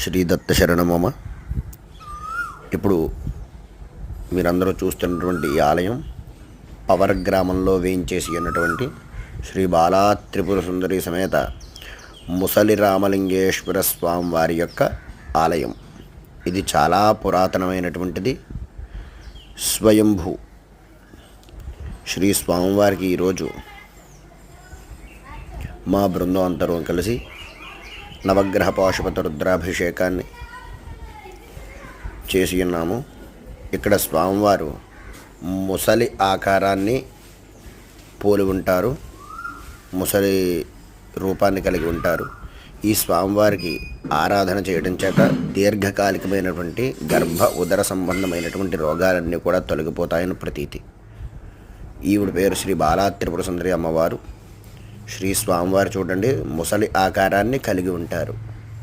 శ్రీ దత్త శరణమమ. ఇప్పుడు మీరందరూ చూస్తున్నటువంటి ఈ ఆలయం పవర్ గ్రామంలో వేయించేసి ఉన్నటువంటి శ్రీ బాలా త్రిపుర సుందరి సమేత ముసలి రామలింగేశ్వర స్వామి వారి యొక్క ఆలయం. ఇది చాలా పురాతనమైనటువంటిది. స్వయంభూ శ్రీ స్వామివారికి ఈరోజు మా బృందం అందరూ కలిసి నవగ్రహ పాశుపత రుద్రాభిషేకాన్ని చేసి ఉన్నాము. ఇక్కడ స్వామివారు ముసలి ఆకారాన్ని పోలి ఉంటారు, ముసలి రూపాన్ని కలిగి ఉంటారు. ఈ స్వామివారికి ఆరాధన చేయడం చేత దీర్ఘకాలికమైనటువంటి గర్భ ఉదర సంబంధమైనటువంటి రోగాలన్నీ కూడా తొలగిపోతాయని ప్రతీతి. ఈవిడ పేరు శ్రీ బాలా త్రిపుర సుందరి అమ్మవారు. శ్రీ స్వామివారు చూడండి, ముసలి ఆకారాన్ని కలిగి ఉంటారు.